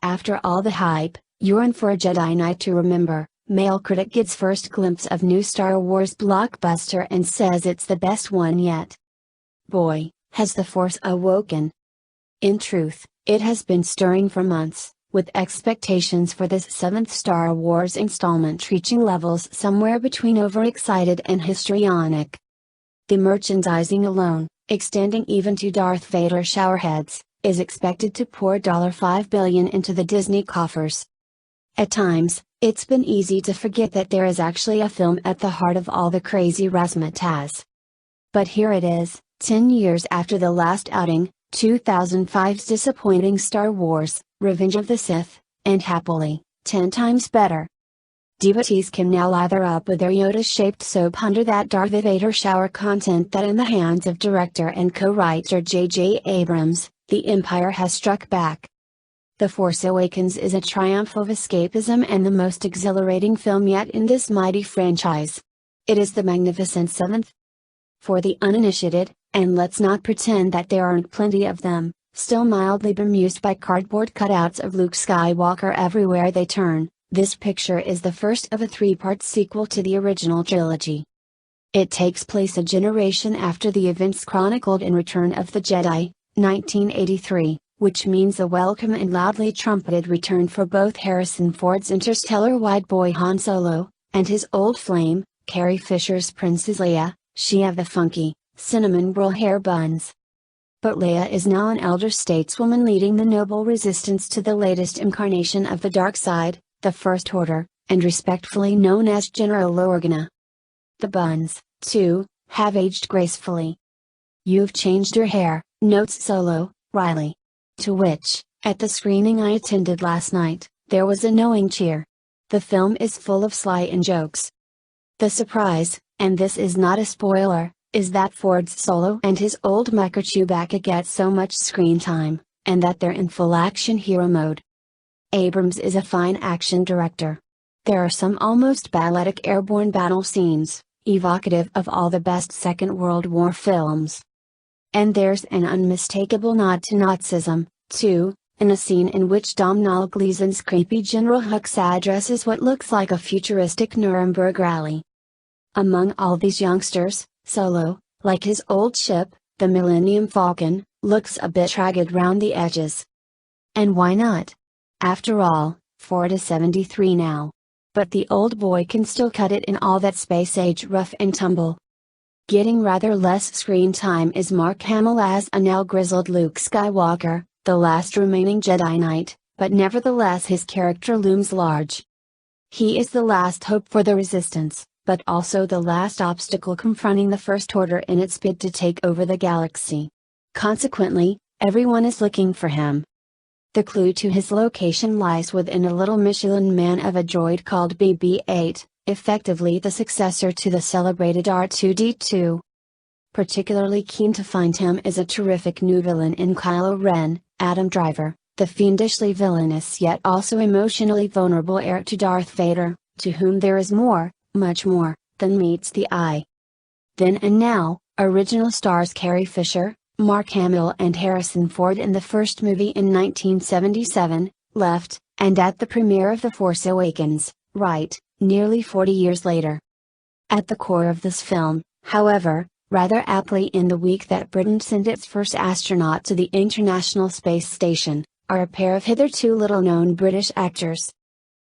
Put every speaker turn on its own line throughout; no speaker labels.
After all the hype, you're in for a Jedi night to remember. Male critic gets first glimpse of new Star Wars blockbuster and says it's the best one yet. Boy, has the Force awoken. In truth, it has been stirring for months, with expectations for this 7th Star Wars installment reaching levels somewhere between overexcited and histrionic. The merchandising alone, extending even to Darth Vader showerheads, is expected to pour $5 billion into the Disney coffers. At times, it's been easy to forget that there is actually a film at the heart of all the crazy razzmatazz. But here it is, 10 years after the last outing, 2005's disappointing Star Wars, Revenge of the Sith, and happily, 10 times better. Devotees can now lather up with their Yoda-shaped soap under that Darth Vader shower content that in the hands of director and co-writer J.J. Abrams, the Empire has struck back. The Force Awakens is a triumph of escapism and the most exhilarating film yet in this mighty franchise. It is the magnificent 7th. For the uninitiated, and let's not pretend that there aren't plenty of them, still mildly bemused by cardboard cutouts of Luke Skywalker everywhere they turn, this picture is the first of a 3-part sequel to the original trilogy. It takes place a generation after the events chronicled in Return of the Jedi, 1983, which means a welcome and loudly trumpeted return for both Harrison Ford's interstellar white boy Han Solo, and his old flame, Carrie Fisher's Princess Leia, she of the funky, cinnamon roll hair buns. But Leia is now an elder stateswoman leading the noble resistance to the latest incarnation of the dark side, the First Order, and respectfully known as General Organa. The buns, too, have aged gracefully. "You've changed your hair," notes Solo, Riley. To which, at the screening I attended last night, there was a knowing cheer. The film is full of sly in jokes. The surprise, and this is not a spoiler, is that Ford's Solo and his old Micro Chewbacca get so much screen time, and that they're in full action hero mode. Abrams is a fine action director. There are some almost balletic airborne battle scenes, evocative of all the best Second World War films. And there's an unmistakable nod to Nazism, too, in a scene in which Domhnall Gleeson's creepy General Hux addresses what looks like a futuristic Nuremberg rally. Among all these youngsters, Solo, like his old ship, the Millennium Falcon, looks a bit ragged round the edges. And why not? After all, Ford is 73 now. But the old boy can still cut it in all that space-age rough and tumble. Getting rather less screen time is Mark Hamill as a now grizzled Luke Skywalker, the last remaining Jedi Knight, but nevertheless his character looms large. He is the last hope for the Resistance, but also the last obstacle confronting the First Order in its bid to take over the galaxy. Consequently, everyone is looking for him. The clue to his location lies within a little Michelin man of a droid called BB-8, effectively the successor to the celebrated R2-D2. Particularly keen to find him is a terrific new villain in Kylo Ren, Adam Driver, the fiendishly villainous yet also emotionally vulnerable heir to Darth Vader, to whom there is more, much more, than meets the eye. Then and now, original stars Carrie Fisher, Mark Hamill and Harrison Ford in the first movie in 1977, left, and at the premiere of The Force Awakens, right, nearly 40 years later. At the core of this film, however, rather aptly in the week that Britain sent its first astronaut to the International Space Station, are a pair of hitherto little-known British actors.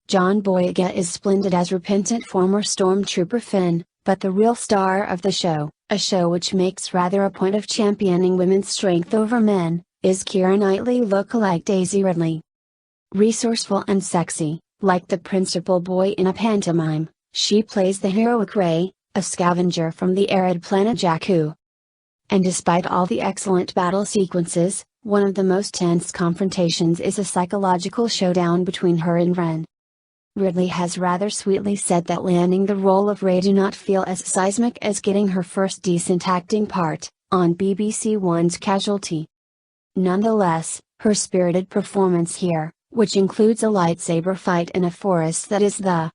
John Boyega is splendid as repentant former stormtrooper Finn, but the real star of the show, a show which makes rather a point of championing women's strength over men, is Keira Knightley lookalike Daisy Ridley. Resourceful and sexy, like the principal boy in a pantomime, she plays the heroic Rey, a scavenger from the arid planet Jakku. And despite all the excellent battle sequences, one of the most tense confrontations is a psychological showdown between her and Ren. Ridley has rather sweetly said that landing the role of Rey do not feel as seismic as getting her first decent acting part, on BBC One's Casualty. Nonetheless, her spirited performance here, which includes a lightsaber fight in a forest that is the